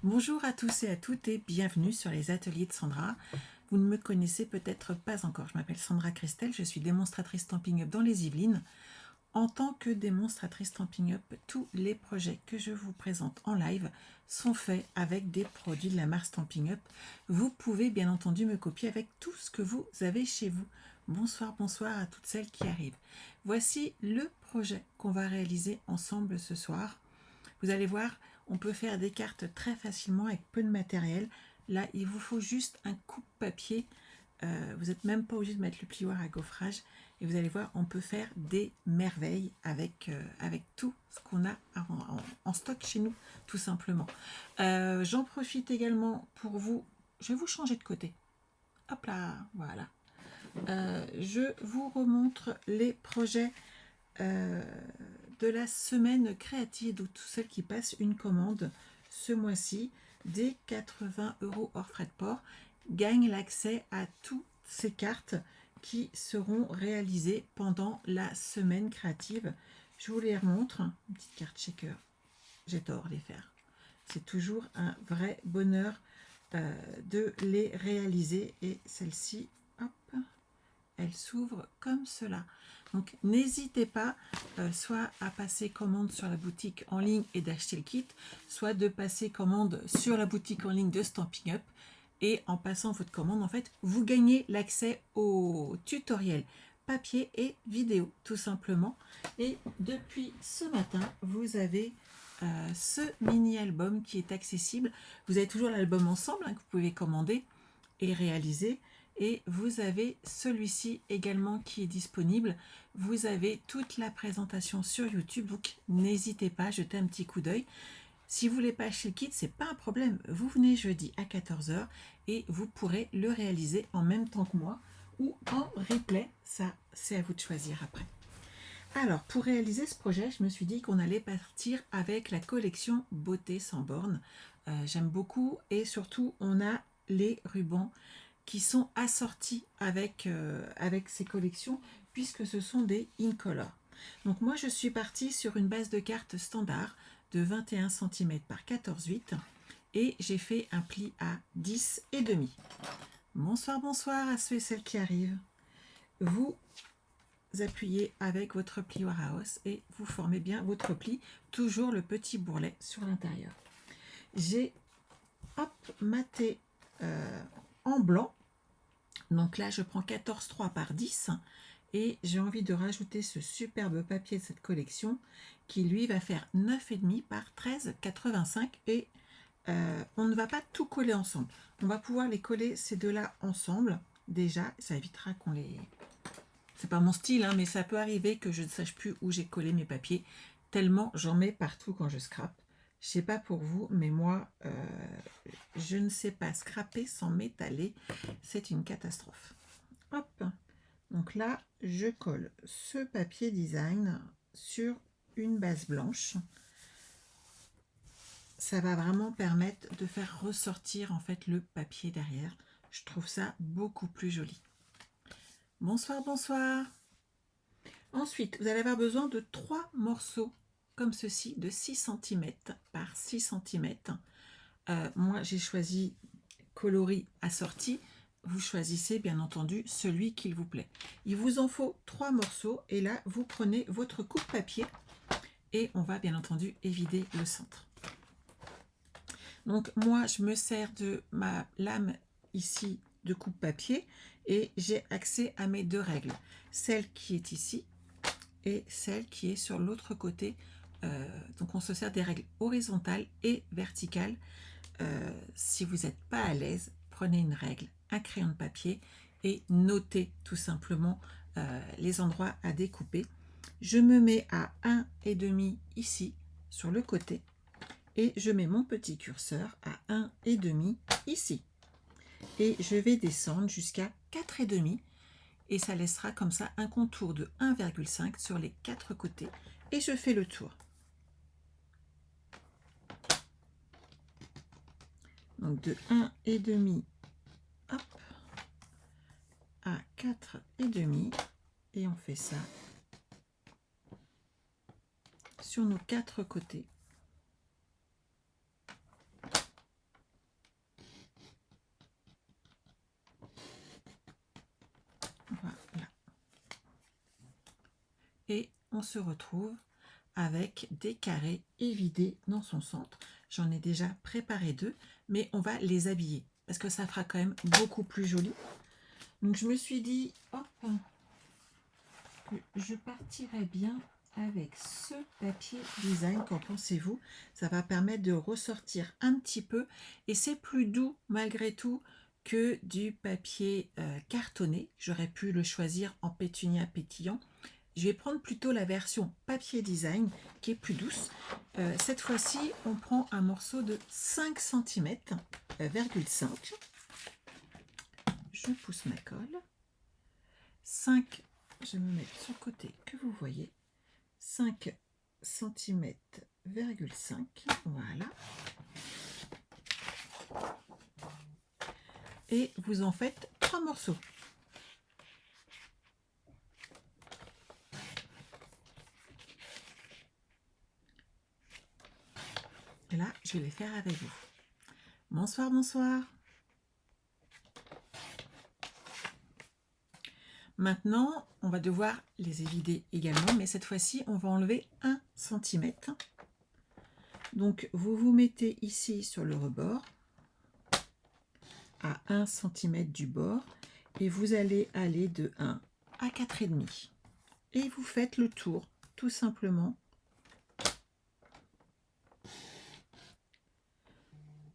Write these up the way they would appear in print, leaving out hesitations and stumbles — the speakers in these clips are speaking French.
Bonjour à tous et à toutes et bienvenue sur les ateliers de Sandra. Vous ne me connaissez peut-être pas encore, je m'appelle Sandra Christel, je suis démonstratrice Stampin' Up dans les Yvelines. En tant que démonstratrice Stampin' Up, tous les projets que je vous présente en live sont faits avec des produits de la marque Stampin' Up. Vous pouvez bien entendu me copier avec tout ce que vous avez chez vous. Bonsoir à toutes celles qui arrivent. Voici le projet qu'on va réaliser ensemble ce soir. Vous allez voir, on peut faire des cartes très facilement avec peu de matériel. Là, il vous faut juste un coupe-papier. Vous n'êtes même pas obligé de mettre le plioir à gaufrage. Et vous allez voir, on peut faire des merveilles avec tout ce qu'on a en stock chez nous, tout simplement. J'en profite également pour vous... Je vais vous changer de côté. Hop là, voilà. Je vous remontre les projets de la semaine créative, de tous celles qui passent une commande ce mois-ci, des 80 € hors frais de port, gagnent l'accès à toutes ces cartes qui seront réalisées pendant la semaine créative. Je vous les remontre, une petite carte shaker, j'adore les faire. C'est toujours un vrai bonheur de les réaliser et celle-ci, hop, elle s'ouvre comme cela. Donc n'hésitez pas soit à passer commande sur la boutique en ligne et d'acheter le kit, soit de passer commande sur la boutique en ligne de Stampin' Up. Et en passant votre commande, en fait, vous gagnez l'accès au tutoriel papier et vidéo, tout simplement. Et depuis ce matin, vous avez ce mini-album qui est accessible. Vous avez toujours l'album ensemble que vous pouvez commander et réaliser. Et vous avez celui-ci également qui est disponible. Vous avez toute la présentation sur YouTube, donc n'hésitez pas à jeter un petit coup d'œil. Si vous voulez pas acheter le kit, c'est pas un problème. Vous venez jeudi à 14 h et vous pourrez le réaliser en même temps que moi ou en replay. Ça, c'est à vous de choisir après. Alors, pour réaliser ce projet, je me suis dit qu'on allait partir avec la collection Beauté sans bornes. J'aime beaucoup et surtout, on a les rubans qui sont assortis avec ces collections puisque ce sont des Incolor. Donc moi je suis partie sur une base de cartes standard de 21 cm par 14,8 et j'ai fait un pli à 10,5. Bonsoir à ceux et celles qui arrivent. Vous appuyez avec votre plioir à os et vous formez bien votre pli, toujours le petit bourrelet sur l'intérieur. J'ai maté en blanc. Donc là, je prends 14,3 par 10 et j'ai envie de rajouter ce superbe papier de cette collection qui, lui, va faire 9,5 par 13,85 et on ne va pas tout coller ensemble. On va pouvoir les coller ces deux-là ensemble. Déjà, ça évitera qu'on les... C'est pas mon style, hein, mais ça peut arriver que je ne sache plus où j'ai collé mes papiers, tellement j'en mets partout quand je scrape. Je sais pas pour vous, mais moi, je ne sais pas scraper sans m'étaler. C'est une catastrophe. Hop. Donc là, je colle ce papier design sur une base blanche. Ça va vraiment permettre de faire ressortir en fait le papier derrière. Je trouve ça beaucoup plus joli. Bonsoir. Ensuite, vous allez avoir besoin de 3 morceaux comme ceci de 6 cm par 6 cm. Moi, j'ai choisi coloris assorti. Vous choisissez bien entendu celui qu'il vous plaît. Il vous en faut 3 morceaux et là, vous prenez votre coupe-papier et on va bien entendu évider le centre. Donc moi, je me sers de ma lame ici de coupe-papier et j'ai accès à mes deux règles. Celle qui est ici et celle qui est sur l'autre côté. Donc on se sert des règles horizontales et verticales. Si vous n'êtes pas à l'aise, prenez une règle, un crayon de papier et notez tout simplement les endroits à découper. Je me mets à 1,5 ici sur le côté et je mets mon petit curseur à 1,5 ici. Et je vais descendre jusqu'à 4,5 et ça laissera comme ça un contour de 1,5 sur les 4 côtés et je fais le tour. Donc de 1,5 hop, à 4,5 et on fait ça sur nos 4 côtés. on se retrouve avec des carrés évidés dans son centre. J'en ai déjà préparé 2, mais on va les habiller parce que ça fera quand même beaucoup plus joli. Donc je me suis dit, hop, que je partirai bien avec ce papier design. Qu'en pensez-vous? Ça va permettre de ressortir un petit peu et c'est plus doux malgré tout que du papier cartonné. J'aurais pu le choisir en pétunia pétillant. Je vais prendre plutôt la version papier design qui est plus douce. Cette fois-ci, on prend un morceau de 5 cm, 5. Je pousse ma colle. 5, je vais me mettre sur le côté que vous voyez. 5 cm, 5. Voilà. Et vous en faites 3 morceaux. Et là, je vais les faire avec vous. Bonsoir, bonsoir. Maintenant, on va devoir les évider également, mais cette fois-ci, on va enlever 1 cm. Donc, vous vous mettez ici sur le rebord, à 1 cm du bord, et vous allez aller de 1 à 4,5. Et vous faites le tour, tout simplement.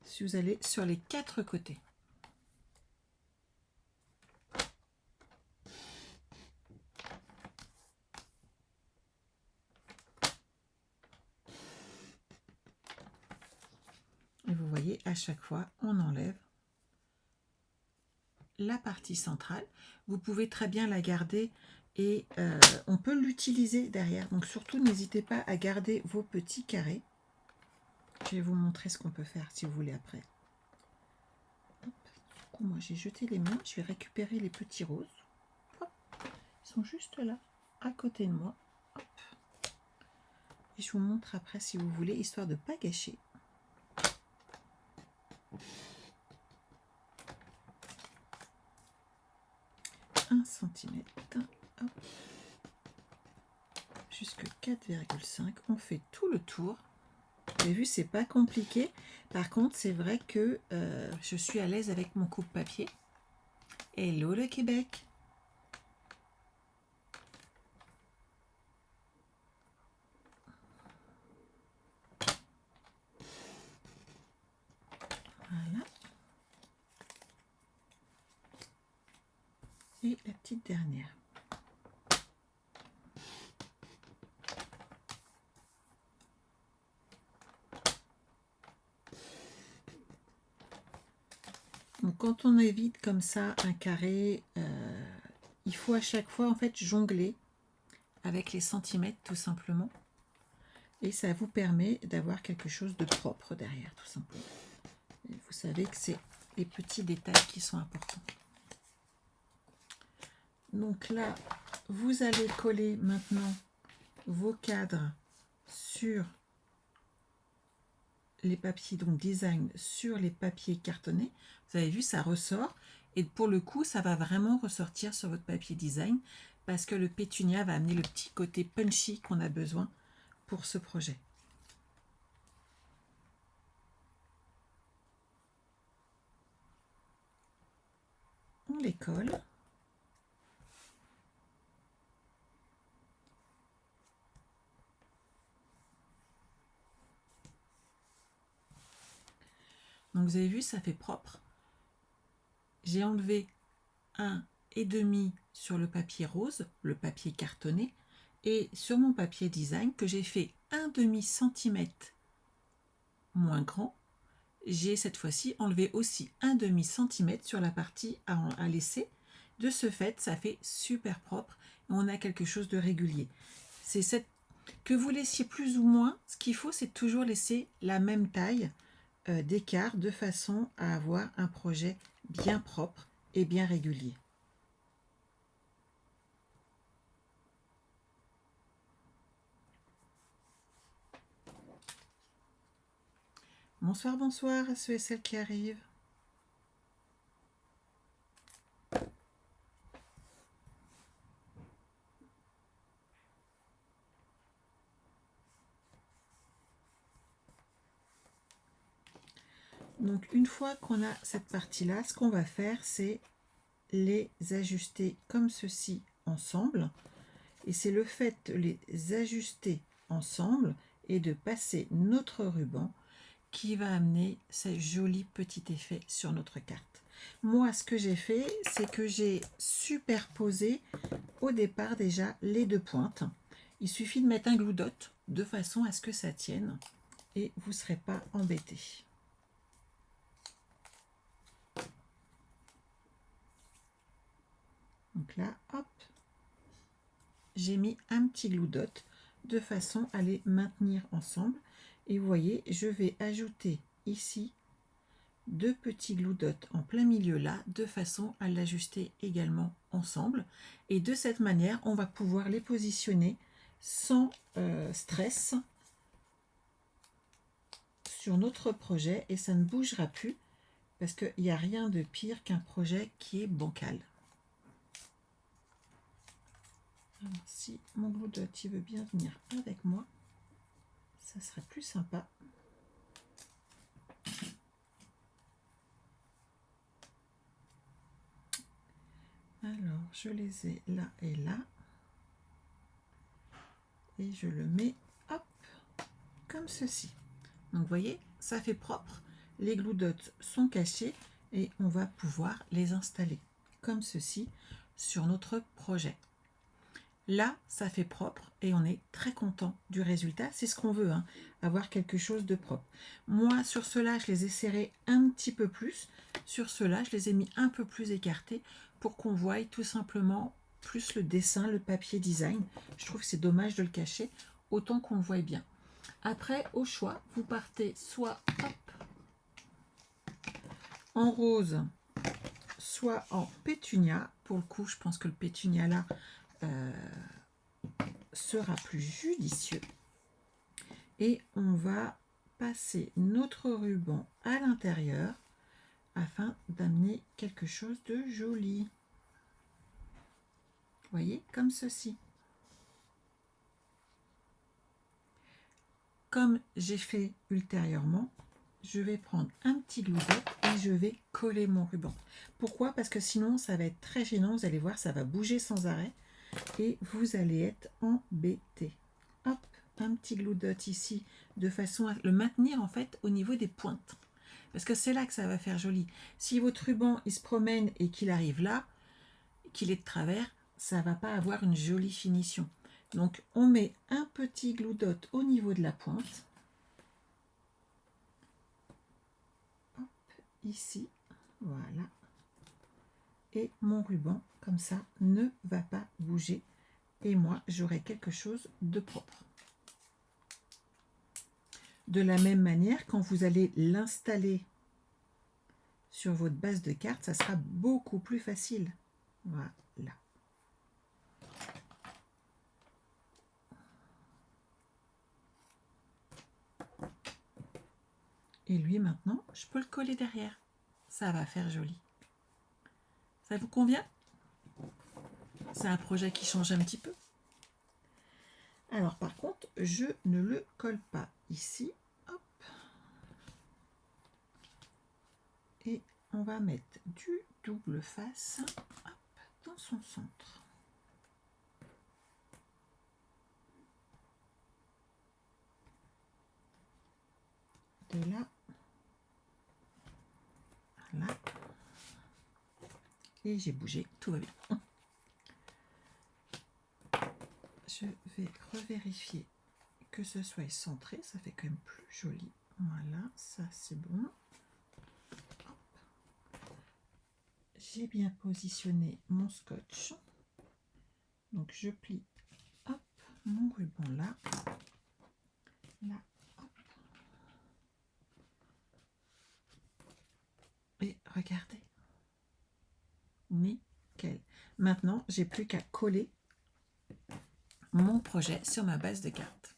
Si vous allez sur les 4 côtés. Et vous voyez, à chaque fois, on enlève la partie centrale. Vous pouvez très bien la garder et on peut l'utiliser derrière. Donc surtout, n'hésitez pas à garder vos petits carrés. Je vais vous montrer ce qu'on peut faire si vous voulez après. Hop. Du coup, moi, j'ai jeté les miens. Je vais récupérer les petits roses. Hop. Ils sont juste là, à côté de moi. Hop. Et je vous montre après si vous voulez, histoire de ne pas gâcher. 1 cm, jusque 4,5. On fait tout le tour. Vous avez vu, c'est pas compliqué. Par contre, c'est vrai que je suis à l'aise avec mon coupe-papier. Hello le Québec! Voilà. Et la petite dernière. Donc, quand on évite comme ça un carré, il faut à chaque fois en fait jongler avec les centimètres tout simplement. Et ça vous permet d'avoir quelque chose de propre derrière tout simplement. Et vous savez que c'est les petits détails qui sont importants. Donc là, vous allez coller maintenant vos cadres sur les papiers, donc design sur les papiers cartonnés. Vous avez vu, ça ressort. Et pour le coup, ça va vraiment ressortir sur votre papier design parce que le pétunia va amener le petit côté punchy qu'on a besoin pour ce projet. On les colle. Donc vous avez vu, ça fait propre. J'ai enlevé 1,5 sur le papier rose, le papier cartonné, et sur mon papier design que j'ai fait 1,5 cm moins grand, j'ai cette fois-ci enlevé aussi 1,5 cm sur la partie à laisser. De ce fait, ça fait super propre et on a quelque chose de régulier. C'est cette que vous laissiez plus ou moins, ce qu'il faut, c'est toujours laisser la même taille d'écart de façon à avoir un projet bien propre et bien régulier. Bonsoir, bonsoir à ceux et celles qui arrivent. Donc une fois qu'on a cette partie-là, ce qu'on va faire, c'est les ajuster comme ceci ensemble. Et c'est le fait de les ajuster ensemble et de passer notre ruban qui va amener ce joli petit effet sur notre carte. Moi, ce que j'ai fait, c'est que j'ai superposé au départ déjà les deux pointes. Il suffit de mettre un glue dot de façon à ce que ça tienne et vous ne serez pas embêté. Donc là, hop, j'ai mis un petit glue dot de façon à les maintenir ensemble. Et vous voyez, je vais ajouter ici deux petits glue dots en plein milieu là, de façon à l'ajuster également ensemble. Et de cette manière, on va pouvoir les positionner sans stress sur notre projet et ça ne bougera plus parce qu'il n'y a rien de pire qu'un projet qui est bancal. Alors, si mon glue dot il veut bien venir avec moi, ça serait plus sympa. Alors, je les ai là et là. Et je le mets, hop, comme ceci. Donc, vous voyez, ça fait propre. Les glue dots sont cachés et on va pouvoir les installer comme ceci sur notre projet. Là, ça fait propre et on est très content du résultat. C'est ce qu'on veut, hein, avoir quelque chose de propre. Moi, sur ceux-là, je les ai serrés un petit peu plus. Sur ceux-là, je les ai mis un peu plus écartés pour qu'on voie tout simplement plus le dessin, le papier design. Je trouve que c'est dommage de le cacher, autant qu'on le voit bien. Après, au choix, vous partez soit hop, en rose, soit en pétunia. Pour le coup, je pense que le pétunia là sera plus judicieux. Et on va passer notre ruban à l'intérieur afin d'amener quelque chose de joli. Vous voyez, comme ceci. Comme j'ai fait ultérieurement, je vais prendre un petit glue dot et je vais coller mon ruban. Pourquoi? Parce que sinon ça va être très gênant, vous allez voir, ça va bouger sans arrêt et vous allez être embêté. Hop, un petit glue dot ici de façon à le maintenir en fait au niveau des pointes. Parce que c'est là que ça va faire joli. Si votre ruban il se promène et qu'il arrive là, qu'il est de travers, ça ne va pas avoir une jolie finition. Donc on met un petit glue dot au niveau de la pointe. Hop, ici, voilà. Et mon ruban, comme ça, ne va pas bouger. Et moi, j'aurai quelque chose de propre. De la même manière, quand vous allez l'installer sur votre base de carte, ça sera beaucoup plus facile. Voilà. Et lui, maintenant, je peux le coller derrière. Ça va faire joli. Ça vous convient? C'est un projet qui change un petit peu. Alors, par contre, je ne le colle pas ici. Hop. Et on va mettre du double face hop, dans son centre. De là. Voilà. Et j'ai bougé, tout va bien. Je vais revérifier que ce soit centré, ça fait quand même plus joli. Voilà, ça c'est bon. J'ai bien positionné mon scotch. Donc je plie hop, mon ruban là. Là, hop. Et regardez. Nickel. Maintenant, j'ai plus qu'à coller mon projet sur ma base de cartes.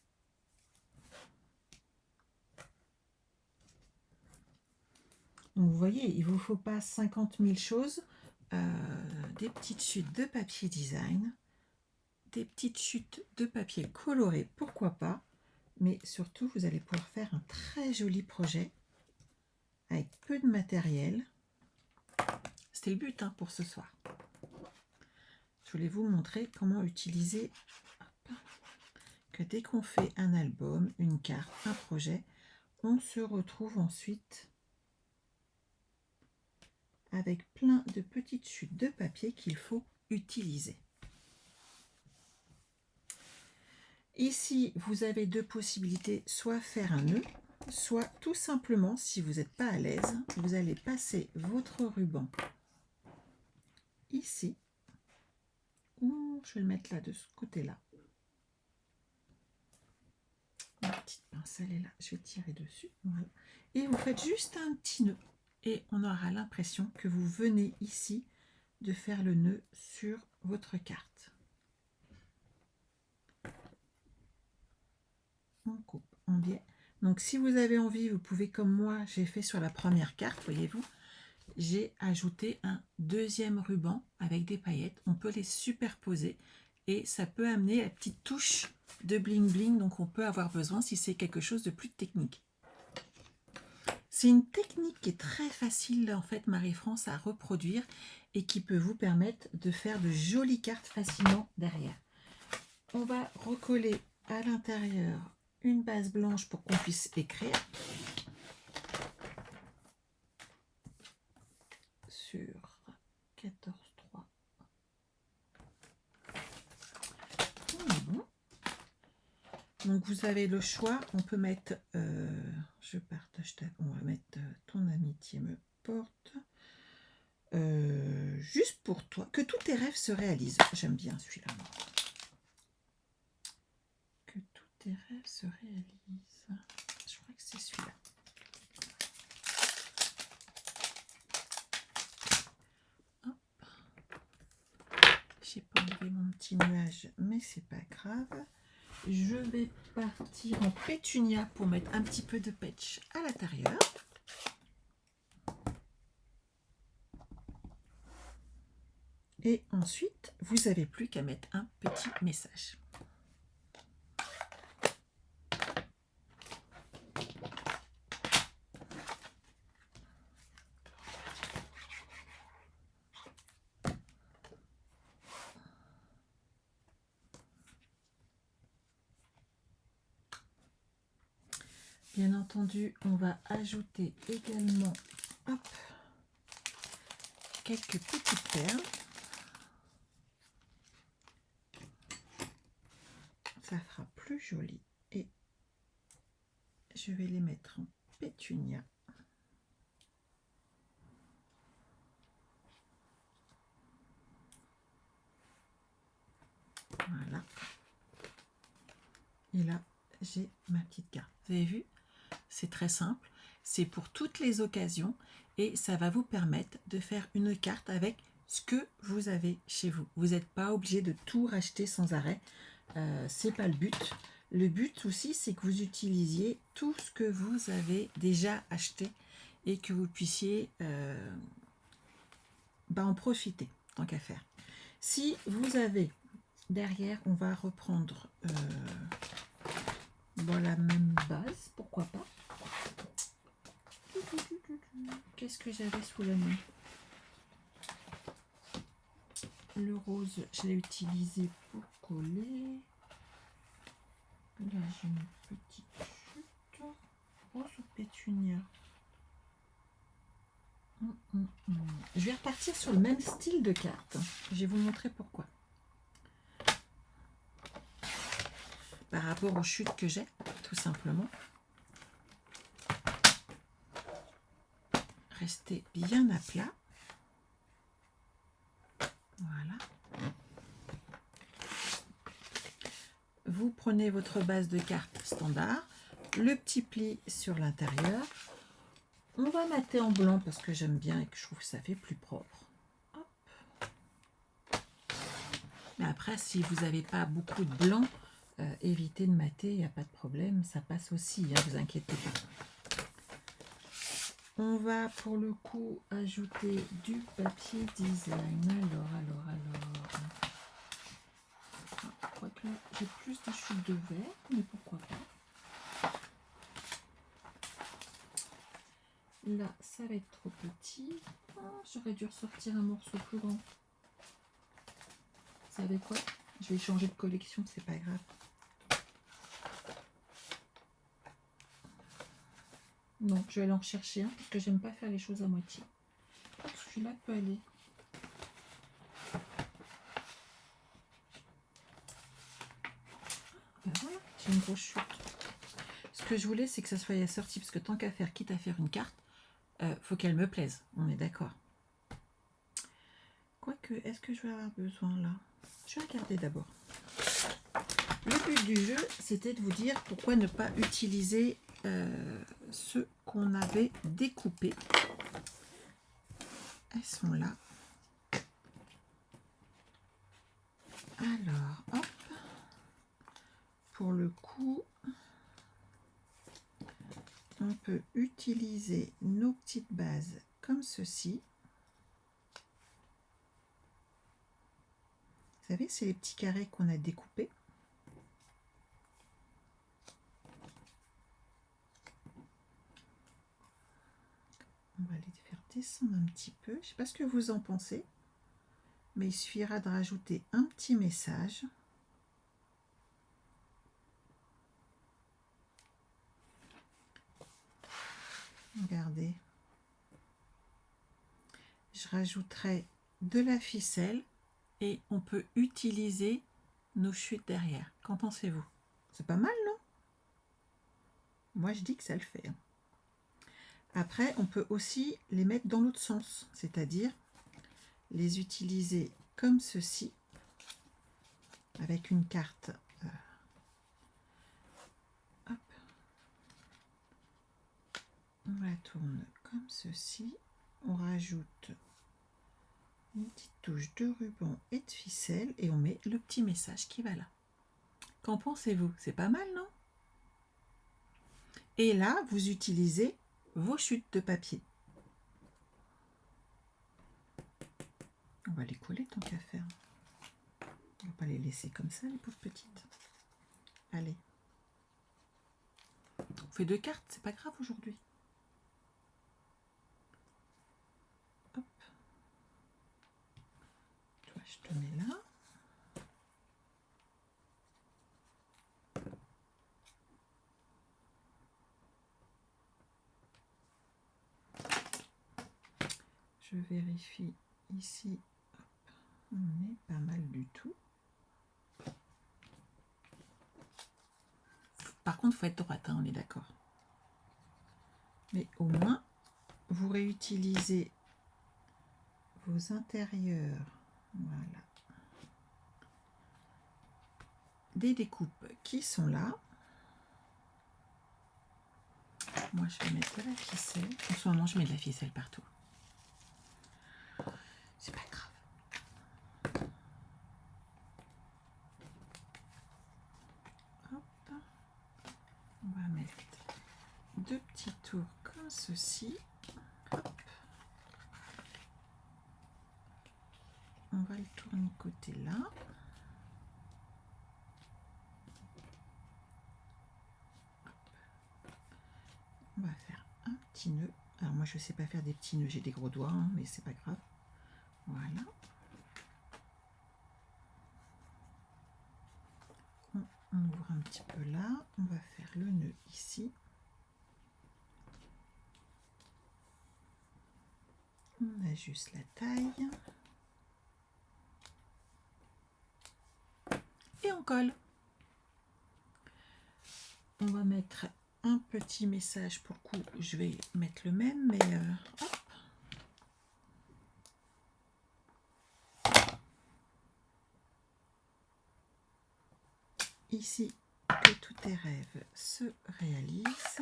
Donc vous voyez, il ne vous faut pas 50 000 choses, des petites chutes de papier design, des petites chutes de papier coloré, pourquoi pas, mais surtout vous allez pouvoir faire un très joli projet avec peu de matériel. C'était le but pour ce soir. Je voulais vous montrer comment utiliser, que dès qu'on fait un album, une carte, un projet, on se retrouve ensuite avec plein de petites chutes de papier qu'il faut utiliser. Ici, vous avez deux possibilités, soit faire un nœud, soit tout simplement, si vous n'êtes pas à l'aise, vous allez passer votre ruban ici. Je vais le mettre là, de ce côté-là. Ma petite pince, elle est là. Je vais tirer dessus. Voilà. Et vous faites juste un petit nœud. Et on aura l'impression que vous venez ici de faire le nœud sur votre carte. On coupe en biais. Donc si vous avez envie, vous pouvez, comme moi, j'ai fait sur la première carte, voyez-vous, j'ai ajouté un deuxième ruban avec des paillettes. On peut les superposer et ça peut amener la petite touche de bling bling dont on peut avoir besoin si c'est quelque chose de plus technique. C'est une technique qui est très facile en fait, Marie-France, à reproduire et qui peut vous permettre de faire de jolies cartes facilement derrière. On va recoller à l'intérieur une base blanche pour qu'on puisse écrire sur 14,3. Bon. Donc vous avez le choix, on peut mettre, je partage, on va mettre ton amitié me porte, juste pour toi, que tous tes rêves se réalisent. J'aime bien celui-là. Que tous tes rêves se réalisent. Je crois que c'est celui-là. J'ai pas enlevé mon petit nuage, mais c'est pas grave. Je vais partir en pétunia pour mettre un petit peu de patch à l'intérieur. Et ensuite, vous n'avez plus qu'à mettre un petit message. Bien entendu, on va ajouter également quelques petites perles. Ça fera plus joli. Et je vais les mettre en pétunia. Voilà. Et là, j'ai ma petite carte. Vous avez vu? C'est très simple. C'est pour toutes les occasions et ça va vous permettre de faire une carte avec ce que vous avez chez vous. Vous n'êtes pas obligé de tout racheter sans arrêt. C'est pas le but. Le but aussi, c'est que vous utilisiez tout ce que vous avez déjà acheté et que vous puissiez en profiter, tant qu'à faire. Si vous avez derrière, on va reprendre la même base, pourquoi pas. Qu'est-ce que j'avais sous la main? Le rose, je l'ai utilisé pour coller. Là, j'ai une petite chute. Rose ou pétunia. Je vais repartir sur le même style de carte. Je vais vous montrer pourquoi. Par rapport aux chutes que j'ai, tout simplement. Restez bien à plat. Voilà. Vous prenez votre base de carte standard, le petit pli sur l'intérieur. On va mater en blanc parce que j'aime bien et que je trouve que ça fait plus propre. Hop. Mais après, si vous n'avez pas beaucoup de blanc, évitez de mater, il n'y a pas de problème, ça passe aussi, hein, vous inquiétez pas. On va pour le coup ajouter du papier design. Alors. Je crois que j'ai plus de chutes de verre, mais pourquoi pas. Là, ça va être trop petit. Oh, j'aurais dû ressortir un morceau plus grand. Vous savez quoi? Je vais changer de collection, c'est pas grave. Non, je vais aller en chercher un parce que j'aime pas faire les choses à moitié. Celui-là peut aller. Ben voilà, j'ai une grosse chute. Ce que je voulais, c'est que ça soit assorti parce que tant qu'à faire, quitte à faire une carte, faut qu'elle me plaise. On est d'accord. Quoique, est-ce que je vais avoir besoin là? Je vais regarder d'abord. Le but du jeu, c'était de vous dire pourquoi ne pas utiliser ceux qu'on avait découpés. Elles sont là. Alors, hop. Pour le coup, on peut utiliser nos petites bases comme ceci. Vous savez, c'est les petits carrés qu'on a découpés. On va les faire descendre un petit peu. Je ne sais pas ce que vous en pensez, mais il suffira de rajouter un petit message. Regardez. Je rajouterai de la ficelle et on peut utiliser nos chutes derrière. Qu'en pensez-vous? C'est pas mal, non? Moi, je dis que ça le fait. Après, on peut aussi les mettre dans l'autre sens, c'est-à-dire les utiliser comme ceci, avec une carte. Hop. On la tourne comme ceci. On rajoute une petite touche de ruban et de ficelle et on met le petit message qui va là. Qu'en pensez-vous? C'est pas mal, non? Et là, vous utilisez vos chutes de papier. On va les coller tant qu'à faire. On va pas les laisser comme ça, les pauvres petites. Allez. On fait 2 cartes, c'est pas grave aujourd'hui. Hop. Toi, je te mets là. Je vérifie ici. Hop. On est pas mal du tout. Par contre, il faut être droite, hein, on est d'accord. Mais au moins, vous réutilisez vos intérieurs. Voilà. Des découpes qui sont là. Moi, je vais mettre de la ficelle. En ce moment, je mets de la ficelle partout. C'est pas grave. Hop. On va mettre 2 petits tours comme ceci. Hop. On va le tourner côté là. On va faire un petit nœud. Alors moi je sais pas faire des petits nœuds, j'ai des gros doigts, hein, mais c'est pas grave. Voilà. On ouvre un petit peu là. On va faire le nœud ici. On ajuste la taille. Et on colle. On va mettre un petit message. Pour le coup, je vais mettre le même, mais hop. Ici, que tous tes rêves se réalisent.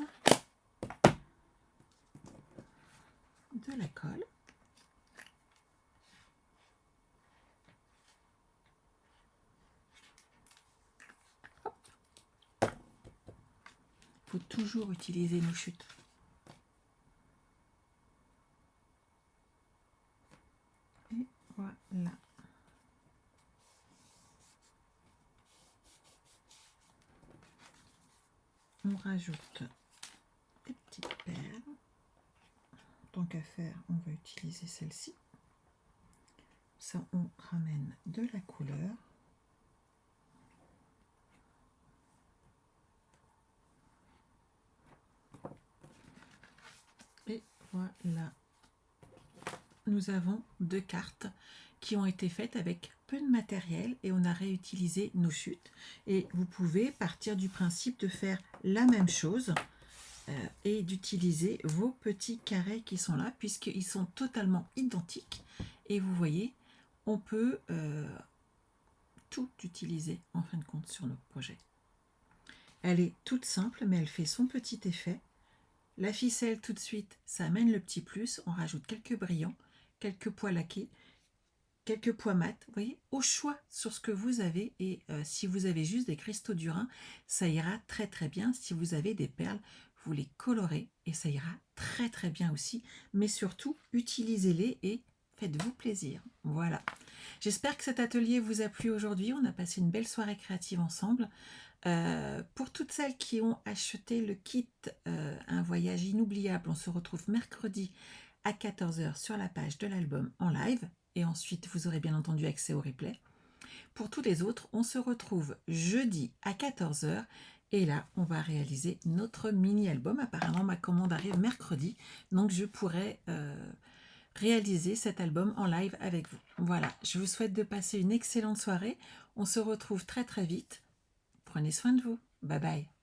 De la colle. Il faut toujours utiliser nos chutes. Et voilà. On rajoute des petites perles. tant qu'à faire, on va utiliser celle-ci. Ça, on ramène de la couleur. Et voilà. Nous avons 2 cartes qui ont été faites avec peu de matériel et on a réutilisé nos chutes. Et vous pouvez partir du principe de faire la même chose et d'utiliser vos petits carrés qui sont là, puisqu'ils sont totalement identiques. Et vous voyez, on peut tout utiliser en fin de compte sur notre projet. Elle est toute simple, mais elle fait son petit effet. La ficelle, tout de suite, ça amène le petit plus. On rajoute quelques brillants, quelques pois laqués, quelques pois mat, vous voyez, au choix sur ce que vous avez. Et si vous avez juste des cristaux durains, ça ira très très bien. Si vous avez des perles, vous les colorez et ça ira très très bien aussi. Mais surtout, utilisez-les et faites-vous plaisir. Voilà. J'espère que cet atelier vous a plu aujourd'hui. On a passé une belle soirée créative ensemble. Pour toutes celles qui ont acheté le kit Un voyage inoubliable, on se retrouve mercredi à 14 h sur la page de l'album en live. Et ensuite, vous aurez bien entendu accès au replay. Pour tous les autres, on se retrouve jeudi à 14 h. Et là, on va réaliser notre mini-album. Apparemment, ma commande arrive mercredi. Donc, je pourrai réaliser cet album en live avec vous. Voilà, je vous souhaite de passer une excellente soirée. On se retrouve très très vite. Prenez soin de vous. Bye bye.